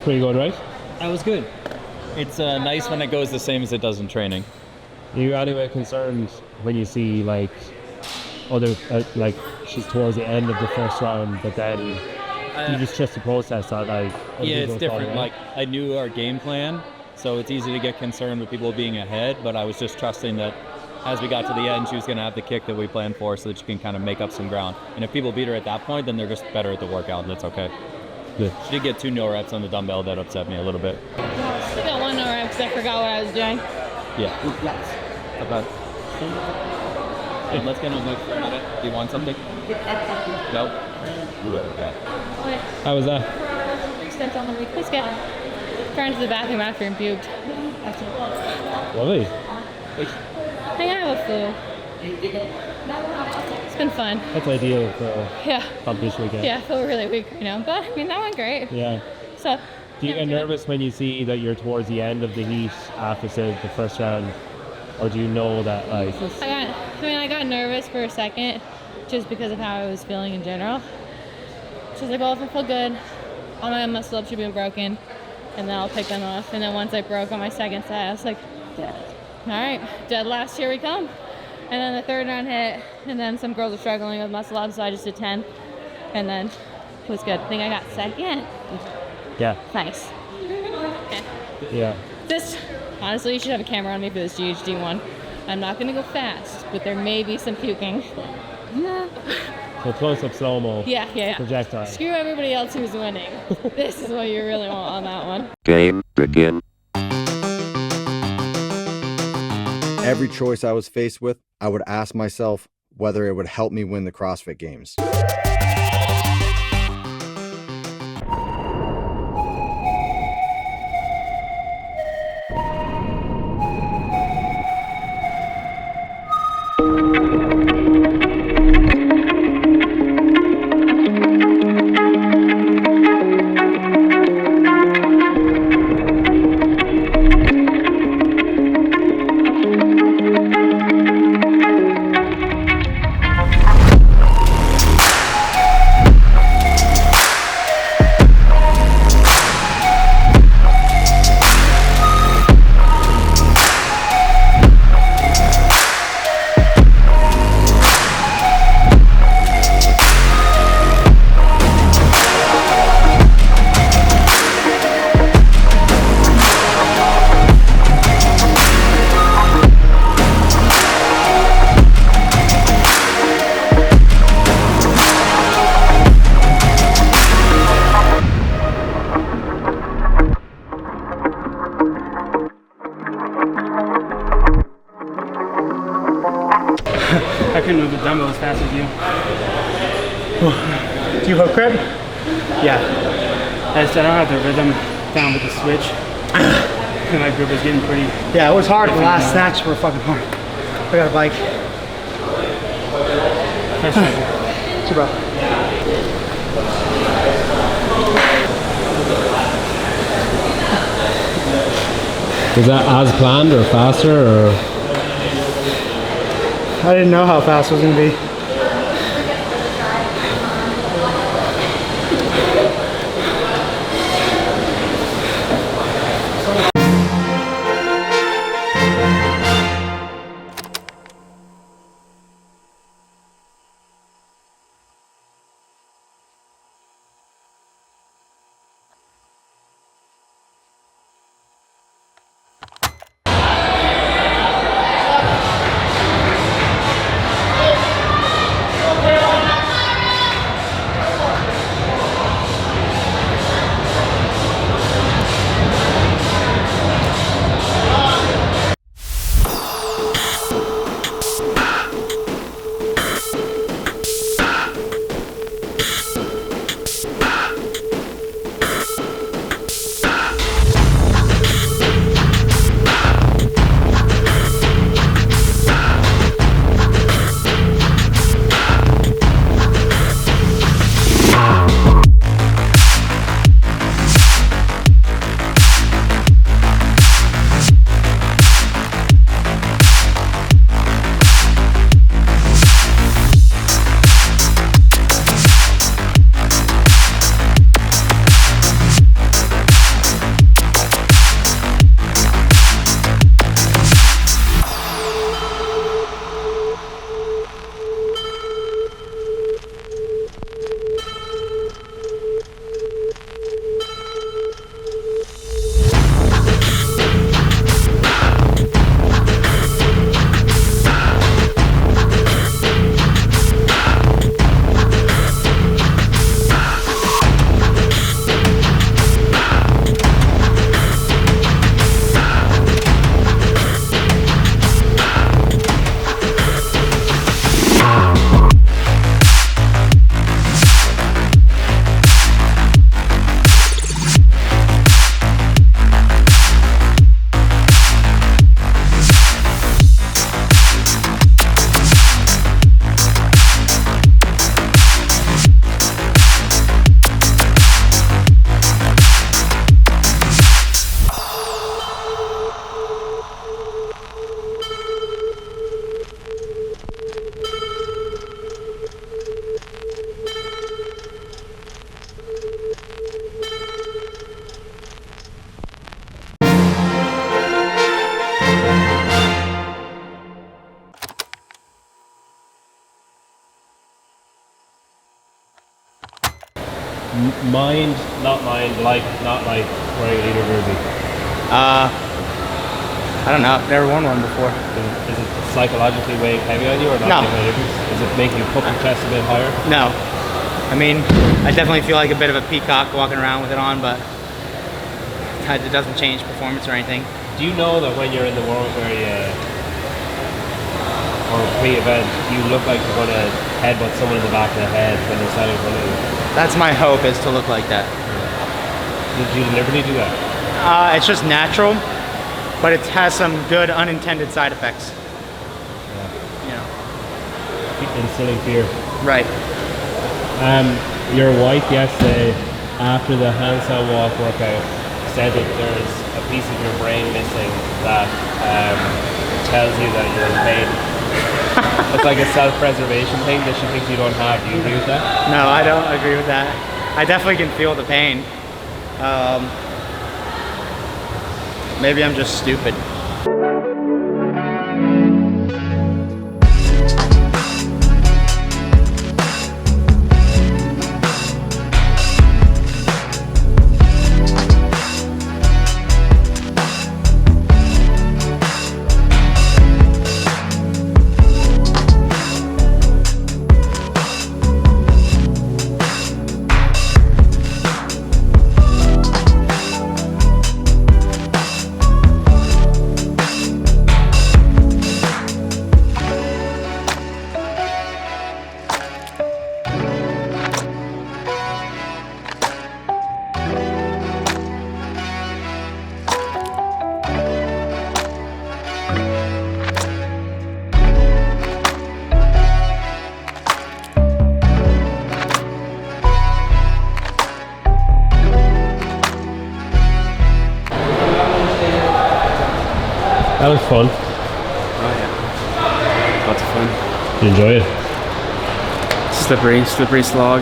Pretty good, right? That was good. It's nice when it goes the same as it does in training. Are you anyway concerned when you see like other like she's towards the end of the first round, but then you just trust the process that like yeah, it's different. Like I knew our game plan, so it's easy to get concerned with people being ahead, but I was just trusting that as we got to the end, she was going to have the kick that we planned for, so that she can kind of make up some ground. And if people beat her at that point, then they're just better at the workout, and that's okay. Good. She did get 2 no reps on the dumbbell. That upset me a little bit. I got 1 no rep because I forgot what I was doing. Yeah. Okay. Let's get on the for a minute. Do you want something? No? Okay. How was that? Extent on the week. Let's get turned to the bathroom after and puked. Lovely. I think I have a flu. It's been fun. That's ideal for yeah. competition weekend. Yeah, I feel really weak right now, but I mean that went great. Yeah. So. Do you get nervous when you see that you're towards the end of the heat after say the first round, or do you know that like? I got nervous for a second, just because of how I was feeling in general. So I was like, well, if I feel good, all my muscle ups should be broken, and then I'll pick them off. And then once I broke on my second set, I was like, dead. All right, dead last, here we come. And then the third round hit, and then some girls were struggling with muscle ups, so I just did 10, and then it was good. I think I got second. Yeah. Nice. Okay. Yeah. This, honestly, you should have a camera on me for this GHD one. I'm not gonna go fast, but there may be some puking. Yeah. So close-up slow-mo. Yeah. Projectile. Screw everybody else who's winning. This is what you really want on that one. Game begin. Every choice I was faced with, I would ask myself whether it would help me win the CrossFit Games. I couldn't move the dumbbell as fast as you. Do you hook grip? Yeah. I don't have the rhythm down with the switch. And my grip is getting pretty. Yeah, it was hard. The last snatch were fucking hard. I got a bike. Nice try. Bro. Was that as planned or faster or? I didn't know how fast it was going to be. not like wearing a leader jersey? I don't know. I've never worn one before. Is it psychologically weighing heavy on you or not? No. Making a difference? Does it make you put your chest a bit higher? No. I mean, I definitely feel like a bit of a peacock walking around with it on, but it doesn't change performance or anything. Do you know that when you're in the world where or pre-event, you look like you're going to headbutt someone in the back of the head when they're standing in front of you? That's my hope, is to look like that. Did you deliberately do that? It's just natural, but it has some good unintended side effects. You know. Instilling fear. Right. Your wife yesterday, after the handstand walk workout, said that there's a piece of your brain missing that tells you that you're in pain. It's like a self-preservation thing that she thinks you don't have. Do you agree with that? No, I don't agree with that. I definitely can feel the pain. Maybe I'm just stupid. That was fun. Oh yeah, lots of fun. Did you enjoy it? Slippery slog.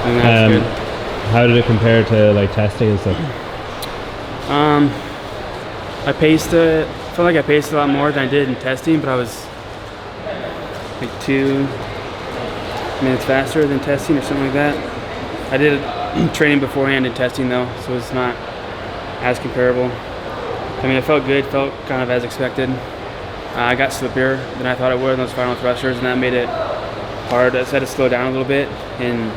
And that's good. How did it compare to like testing and stuff? I paced it. Felt like I paced a lot more than I did in testing, but I was like 2 minutes faster than testing or something like that. I did training beforehand and testing though, so it's not as comparable. I mean, it felt good, felt kind of as expected. I got slippier than I thought it would in those final thrusters, and that made it hard. I had to slow down a little bit and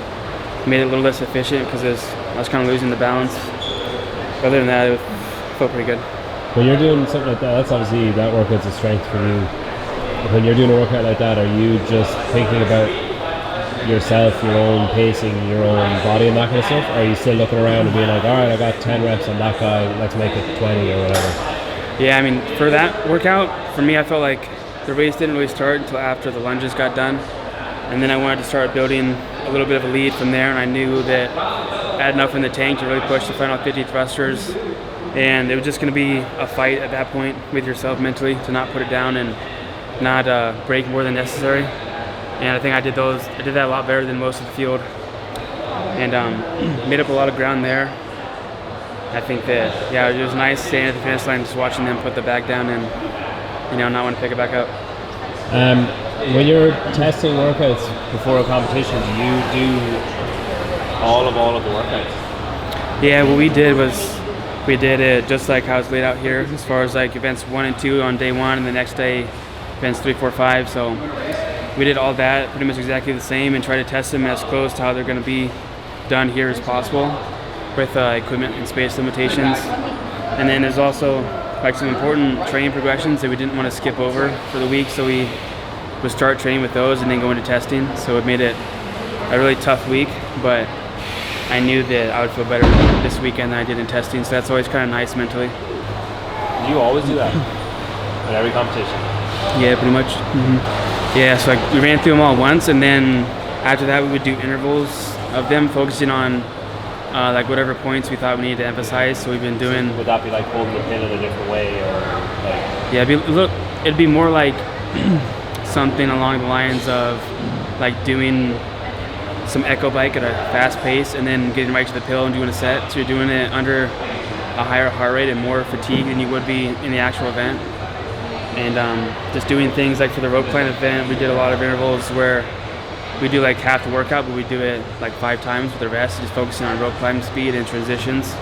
made it a little less efficient because I was kind of losing the balance. Other than that, it felt pretty good. When you're doing something like that, that's obviously, that workout's a strength for you. When you're doing a workout like that, are you just thinking about yourself, your own pacing, your own body and that kind of stuff? Or are you still looking around and being like, all right, I got 10 reps on that guy, let's make it 20 or whatever? Yeah, I mean, for that workout, for me, I felt like the race didn't really start until after the lunges got done. And then I wanted to start building a little bit of a lead from there, and I knew that I had enough in the tank to really push the final 50 thrusters. And it was just going to be a fight at that point with yourself mentally to not put it down and not break more than necessary. And I think I did that a lot better than most of the field, and made up a lot of ground there. I think that, yeah, it was nice staying at the finish line, just watching them put the bag down and, not want to pick it back up. When you're testing workouts before a competition, do you do all of the workouts? Yeah, what we did was we did it just like how it's laid out here, as far as like events 1 and 2 on day 1, and the next day events 3, 4, 5. So we did all that pretty much exactly the same and try to test them as close to how they're going to be done here as possible with equipment and space limitations. And then there's also like some important training progressions that we didn't want to skip over for the week, so we would start training with those and then go into testing. So it made it a really tough week, but I knew that I would feel better this weekend than I did in testing, so that's always kind of nice mentally. You always do that in every competition? Yeah, pretty much. Mm-hmm. Yeah, so we ran through them all once, and then after that we would do intervals of them, focusing on like whatever points we thought we needed to emphasize. So we've been doing. Would that be like holding the pin in a different way, or like? Yeah, it'd be more like something along the lines of like doing some echo bike at a fast pace and then getting right to the pill and doing a set. So you're doing it under a higher heart rate and more fatigue than you would be in the actual event. And just doing things like for the rope climb event, we did a lot of intervals where we do like half the workout, but we do it like 5 times with our vest, just focusing on rope climb speed and transitions.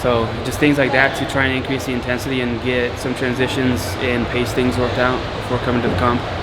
So just things like that to try and increase the intensity and get some transitions and pace things worked out before coming to the comp.